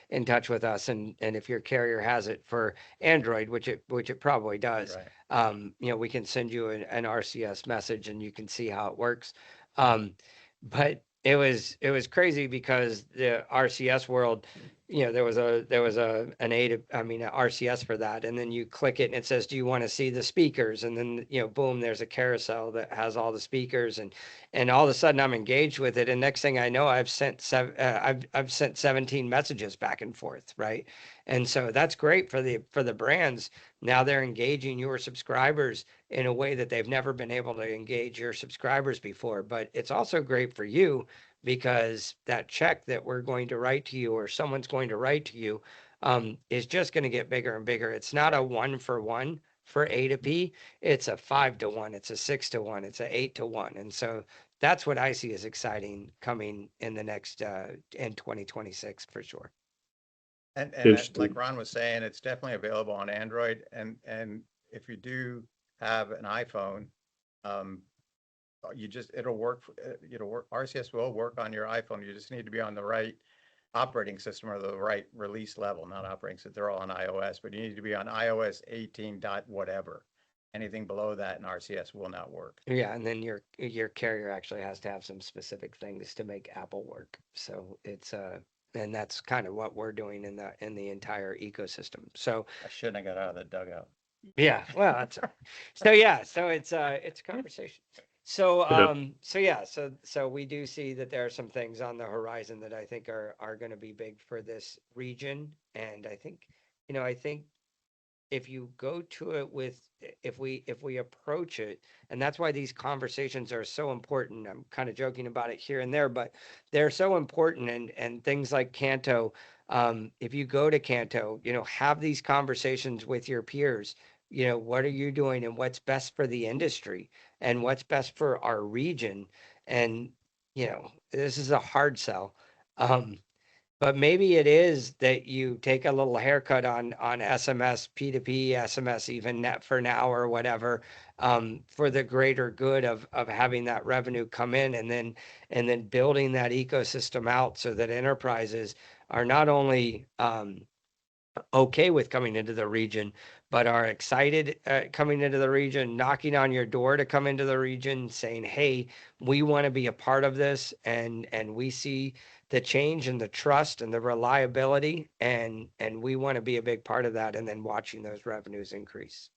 in touch with us, and if your carrier has it for Android, which it probably does, Right. we can send you an RCS message, and you can see how it works. But it was crazy because the RCS world, there was an A to, I mean, a RCS for that, and then you click it and it says, do you want to see the speakers? And then boom, there's a carousel that has all the speakers, and all of a sudden I'm engaged with it, and next thing I know, I've sent 17 messages back and forth, right? And so that's great for the brands. Now they're engaging your subscribers in a way that they've never been able to engage your subscribers before. But it's also great for you because that check that we're going to write to you or someone's going to write to you is just going to get bigger and bigger. It's not a one for one for A2P, it's a 5-to-1, it's a 6-to-1, it's a 8-to-1. And so that's what I see as exciting coming in the next in 2026 for sure. And Interesting. like Ron was saying, it's definitely available on Android. And if you do have an iPhone, it'll work. RCS will work on your iPhone. You just need to be on the right operating system or the right release level, not operating system. They're all on iOS, but you need to be on iOS 18 dot whatever. Anything below that in RCS will not work. Yeah, and then your carrier actually has to have some specific things to make Apple work. So it's and that's kind of what we're doing in the entire ecosystem. So I shouldn't have got out of the dugout. yeah, well, that's all right. So yeah, so it's a conversation. So Yeah. so we do see that there are some things on the horizon that I think are going to be big for this region, and I think I think if you go to it with if we approach it, and that's why these conversations are so important. I'm kind of joking about it here and there, but they're so important, and things like Canto, if you go to Canto, have these conversations with your peers. What are you doing and what's best for the industry and what's best for our region. And this is a hard sell. But maybe it is that you take a little haircut on SMS, P2P, SMS, even net for now or whatever, for the greater good of having that revenue come in, and then building that ecosystem out so that enterprises are not only okay with coming into the region, but are excited coming into the region, knocking on your door to come into the region, saying, "Hey, we want to be a part of this, and we see the change and the trust and the reliability, and we want to be a big part of that." And then watching those revenues increase.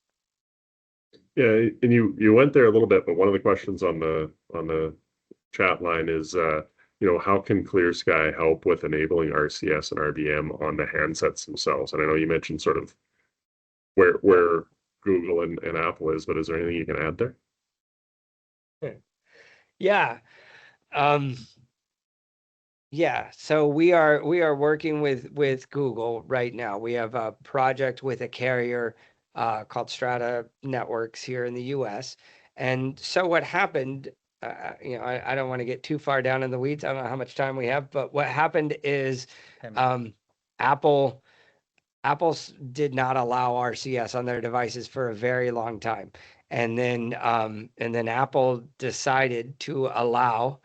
Yeah, and you went there a little bit, but one of the questions on the chat line is, how can Clear Sky help with enabling RCS and RBM on the handsets themselves? And I know you mentioned sort of where Google and Apple is, but is there anything you can add there? Yeah. Yeah, so we are working with Google right now. We have a project with a carrier called Strata Networks here in the U.S. And so what happened, I don't want to get too far down in the weeds. I don't know how much time we have, but what happened is Apple did not allow RCS on their devices for a very long time, and then Apple decided to allow,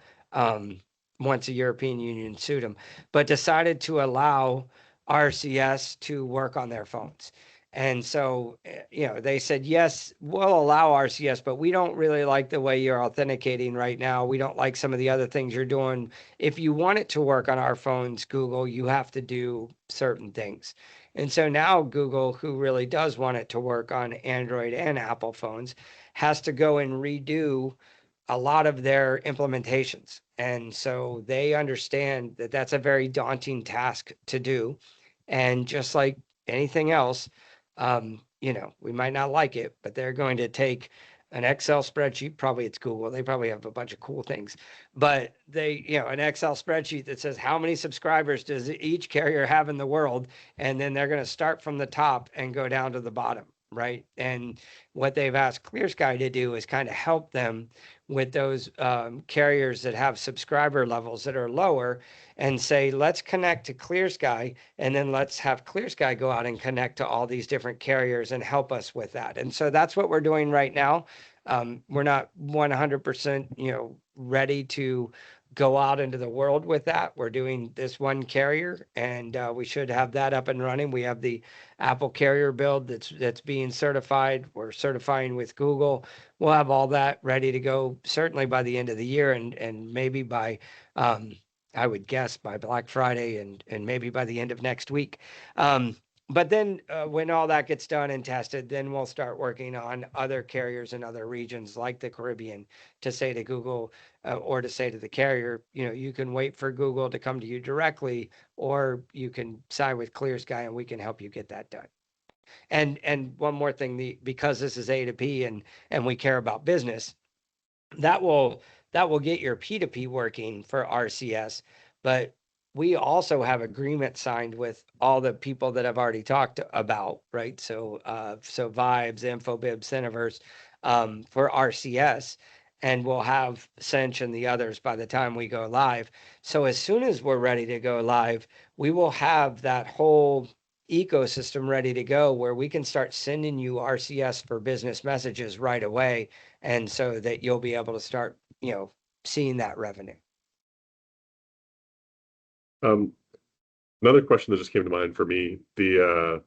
once the European Union sued them, but decided to allow RCS to work on their phones. And so, they said, yes, we'll allow RCS, but we don't really like the way you're authenticating right now. We don't like some of the other things you're doing. If you want it to work on our phones, Google, you have to do certain things. And so now Google, who really does want it to work on Android and Apple phones, has to go and redo a lot of their implementations. And so they understand that that's a very daunting task to do. And just like anything else, we might not like it, but they're going to take an Excel spreadsheet. Probably it's Google. They probably have a bunch of cool things, but an Excel spreadsheet that says how many subscribers does each carrier have in the world. And then they're going to start from the top and go down to the bottom. Right. And what they've asked Clear Sky to do is kind of help them with those carriers that have subscriber levels that are lower, and say, let's connect to Clear Sky, and then let's have Clear Sky go out and connect to all these different carriers and help us with that. And so that's what we're doing right now. We're not 100%, ready to go out into the world with that. We're doing this one carrier, and we should have that up and running. We have the Apple carrier build that's being certified. We're certifying with Google. We'll have all that ready to go certainly by the end of the year, and maybe by I would guess by Black Friday, and maybe by the end of next week. But then when all that gets done and tested, then we'll start working on other carriers in other regions like the Caribbean to say to Google or to say to the carrier, you can wait for Google to come to you directly, or you can sign with Clear Sky and we can help you get that done. And one more thing, because this is A2P and we care about business, that will get your P2P working for RCS, but we also have agreement signed with all the people that I've already talked about, right? So, so Vibes, InfoBib, Cineverse, for RCS, and we'll have Cinch and the others by the time we go live. So as soon as we're ready to go live, we will have that whole ecosystem ready to go where we can start sending you RCS for business messages right away. And so that you'll be able to start, seeing that revenue. Another question that just came to mind for me, we've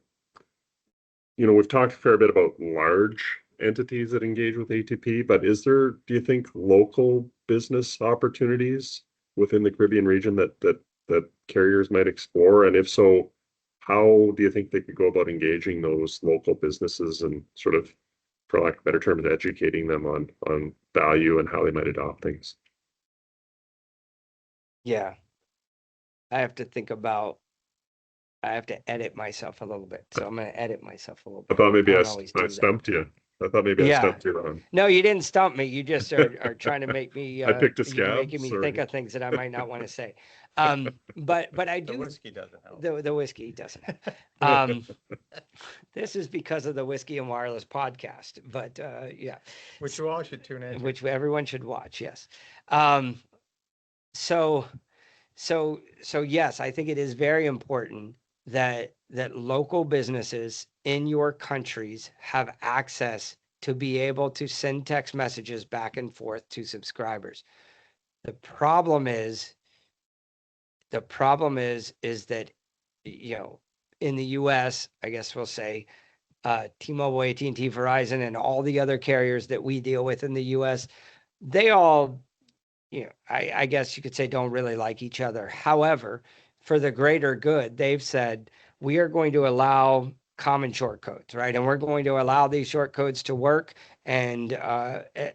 talked a fair bit about large entities that engage with A2P, but do you think, local business opportunities within the Caribbean region that carriers might explore? And if so, how do you think they could go about engaging those local businesses and sort of, for lack of better terms, educating them on value and how they might adopt things? Yeah. I have to edit myself a little bit. So I'm going to edit myself a little I bit. thought maybe I I, don't always I do that. stumped you. I thought maybe I Yeah. stumped you on. No, you didn't stump me. You just are trying to make me, I picked a you're scab. making me Sorry. think of things that I might not want to say. But I The do, whiskey doesn't help. the whiskey doesn't. This is because of the Whiskey and Wireless podcast, but, yeah. Which you all should tune in. Which everyone should watch. Yes. So yes, I think it is very important that local businesses in your countries have access to be able to send text messages back and forth to subscribers. The problem is that, in the US, I guess we'll say, T-Mobile, AT&T, Verizon, and all the other carriers that we deal with in the US, they all, I guess you could say, don't really like each other. However, for the greater good, they've said, we are going to allow common short codes, right? And we're going to allow these short codes to work, and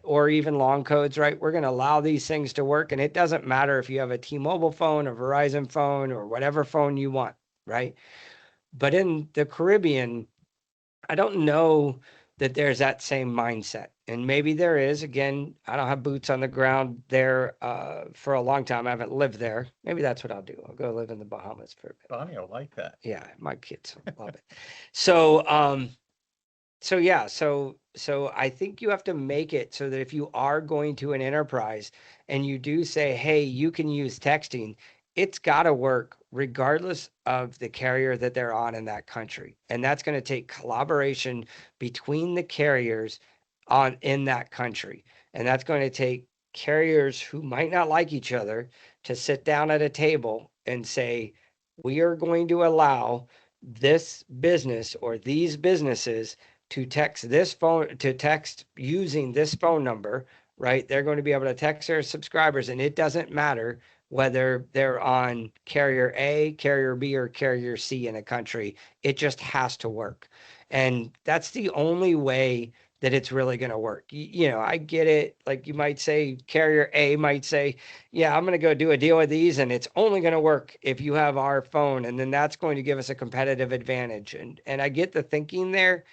or even long codes, right? We're going to allow these things to work. And it doesn't matter if you have a T-Mobile phone, a Verizon phone, or whatever phone you want, right? But in the Caribbean, I don't know that there's that same mindset. And maybe there is. Again, I don't have boots on the ground there for a long time. I haven't lived there. Maybe that's what I'll do. I'll go live in the Bahamas for a bit. Bonnie will like that. Yeah, my kids love it. So, so I think you have to make it so that if you are going to an enterprise and you do say, hey, you can use texting, it's got to work regardless of the carrier that they're on in that country. And that's going to take collaboration between the carriers in that country. And that's going to take carriers who might not like each other to sit down at a table and say, we are going to allow this business or these businesses to text using this phone number, right? They're going to be able to text their subscribers, and it doesn't matter whether they're on carrier A, carrier B, or carrier C in a country. It just has to work. And that's the only way that it's really going to work. I get it. Like, you might say, carrier A might say, yeah, I'm going to go do a deal with these, and it's only going to work if you have our phone, and then that's going to give us a competitive advantage. And I get the thinking there.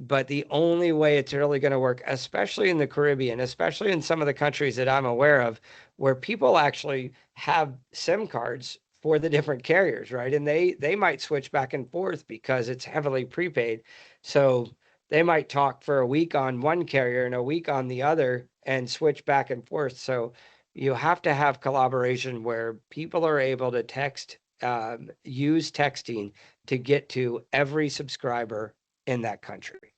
But the only way it's really going to work, especially in the Caribbean, especially in some of the countries that I'm aware of, where people actually have SIM cards for the different carriers, right? And they might switch back and forth because it's heavily prepaid. So they might talk for a week on one carrier and a week on the other and switch back and forth. So you have to have collaboration where people are able to use texting to get to every subscriber in that country.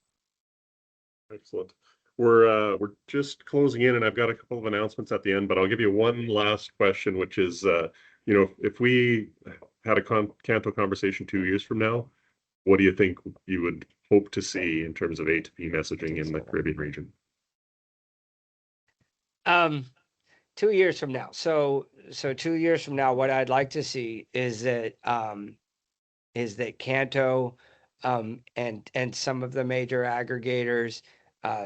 Excellent. We're just closing in, and I've got a couple of announcements at the end, but I'll give you one last question, which is, if we had a Canto conversation 2 years from now, what do you think you would hope to see in terms of A2P messaging in the Caribbean region? 2 years from now. So 2 years from now, what I'd like to see is that Canto, and some of the major aggregators,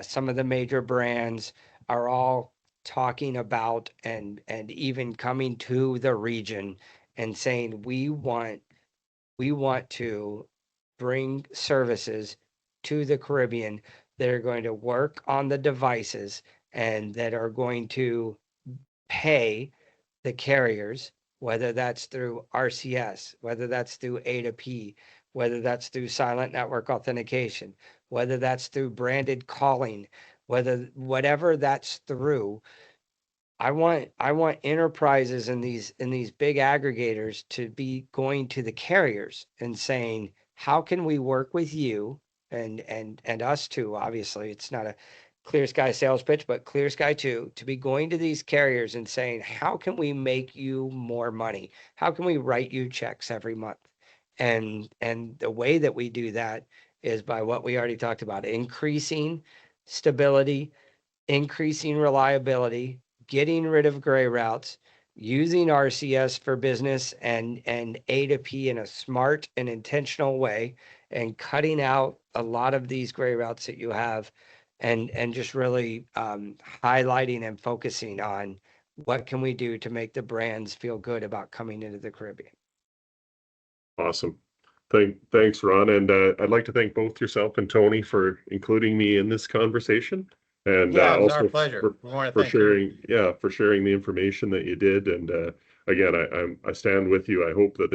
some of the major brands are all talking about and even coming to the region and saying, we want to bring services to the Caribbean that are going to work on the devices and that are going to pay the carriers whether that's through RCS, whether that's through A2P, whether that's through silent network authentication, whether that's through branded calling, whatever that's through. I want enterprises and these big aggregators to be going to the carriers and saying, how can we work with you and us too? Obviously, it's not a clear sky sales pitch, but clear sky too, to be going to these carriers and saying, how can we make you more money? How can we write you checks every month? And the way that we do that is by what we already talked about, increasing stability, increasing reliability, getting rid of gray routes, using RCS for business and A2P in a smart and intentional way, and cutting out a lot of these gray routes that you have, and just really highlighting and focusing on what can we do to make the brands feel good about coming into the Caribbean. Awesome. Thanks, Ron. And I'd like to thank both yourself and Tony for including me in this conversation, and Yeah, it was our also pleasure. We want to for thank you. sharing, yeah, for sharing the information that you did. And again, I stand with you. I hope that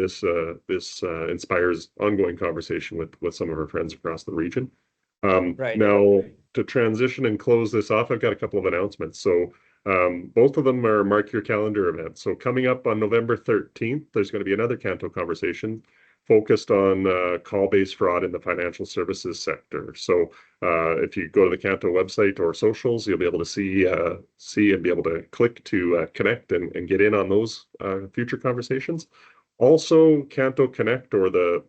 this inspires ongoing conversation with some of our friends across the region. Right. Now, to transition and close this off, I've got a couple of announcements. So both of them are mark your calendar events. So coming up on November 13th, there's going to be another Canto conversation focused on call-based fraud in the financial services sector. So if you go to the Canto website or socials, you'll be able to see and be able to click to connect and get in on those future conversations. Also, Canto Connect, or the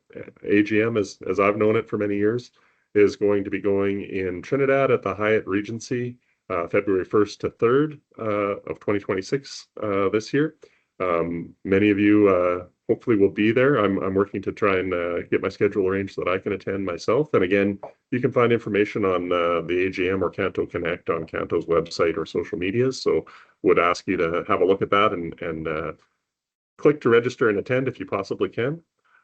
AGM as I've known it for many years, is going to be going in Trinidad at the Hyatt Regency, February 1st to 3rd of 2026 this year. Many of you hopefully will be there. I'm working to try and get my schedule arranged so that I can attend myself. And again, you can find information on the AGM or Canto Connect on Canto's website or social medias. So would ask you to have a look at that and click to register and attend if you possibly can.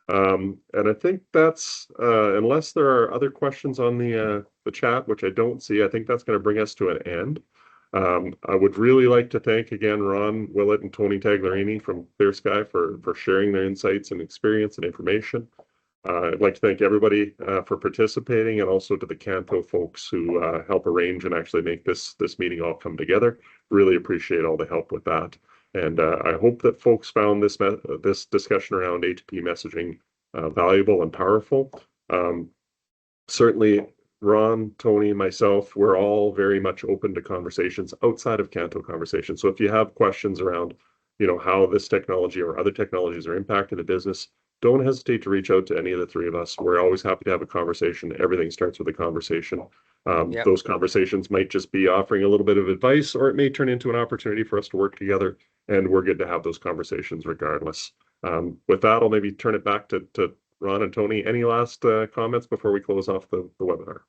And I think that's unless there are other questions on the chat, which I don't see, I think that's going to bring us to an end. I would really like to thank again Ron Willett and Tony Tagliarini from Clear Sky for sharing their insights and experience and information. I'd like to thank everybody for participating, and also to the Canto folks who help arrange and actually make this meeting all come together. Really appreciate all the help with that. And I hope that folks found this discussion around A2P messaging valuable and powerful. Certainly, Ron, Tony, myself, we're all very much open to conversations outside of Canto conversations. So if you have questions around, how this technology or other technologies are impacting the business, don't hesitate to reach out to any of the three of us. We're always happy to have a conversation. Everything starts with a conversation. Yep. Those conversations might just be offering a little bit of advice, or it may turn into an opportunity for us to work together. And we're good to have those conversations regardless. With that, I'll maybe turn it back to Ron and Tony. Any last comments before we close off the webinar?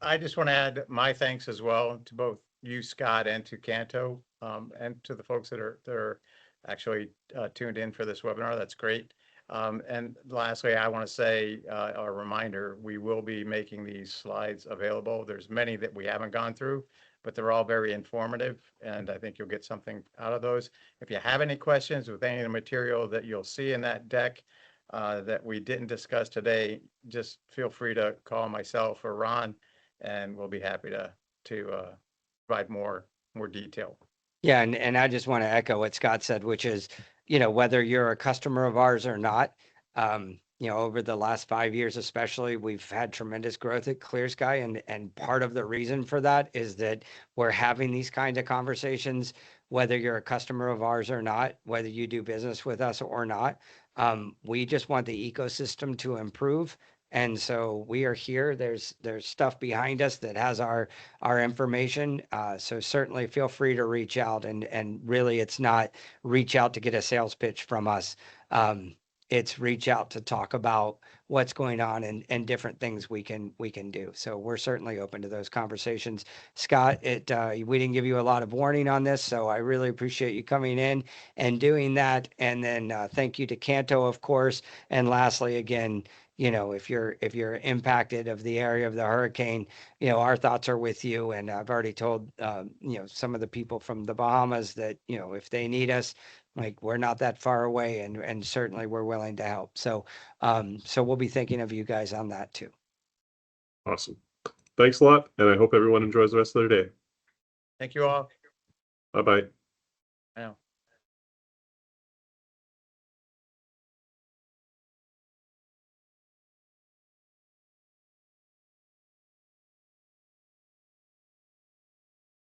I just want to add my thanks as well to both you, Scott, and to Canto, and to the folks that are actually tuned in for this webinar. That's great. And lastly, I want to say a reminder, we will be making these slides available. There's many that we haven't gone through, but they're all very informative, and I think you'll get something out of those. If you have any questions with any of the material that you'll see in that deck that we didn't discuss today, just feel free to call myself or Ron, and we'll be happy to provide more detail. Yeah, and I just want to echo what Scott said, which is, whether you're a customer of ours or not, over the last 5 years especially, we've had tremendous growth at Clear Sky, and part of the reason for that is that we're having these kinds of conversations, whether you're a customer of ours or not, whether you do business with us or not. We just want the ecosystem to improve. And so we are here. There's stuff behind us that has our information. So certainly feel free to reach out, and really it's not reach out to get a sales pitch from us. It's reach out to talk about what's going on and different things we can do. So we're certainly open to those conversations. Scott, we didn't give you a lot of warning on this, so I really appreciate you coming in and doing that. And then thank you to Canto, of course. And lastly, again, if you're impacted of the area of the hurricane, our thoughts are with you. And I've already told some of the people from the Bahamas that if they need us, like, we're not that far away, and certainly we're willing to help. So we'll be thinking of you guys on that too. Awesome. Thanks a lot, and I hope everyone enjoys the rest of their day. Thank you all. Bye-bye. Yeah.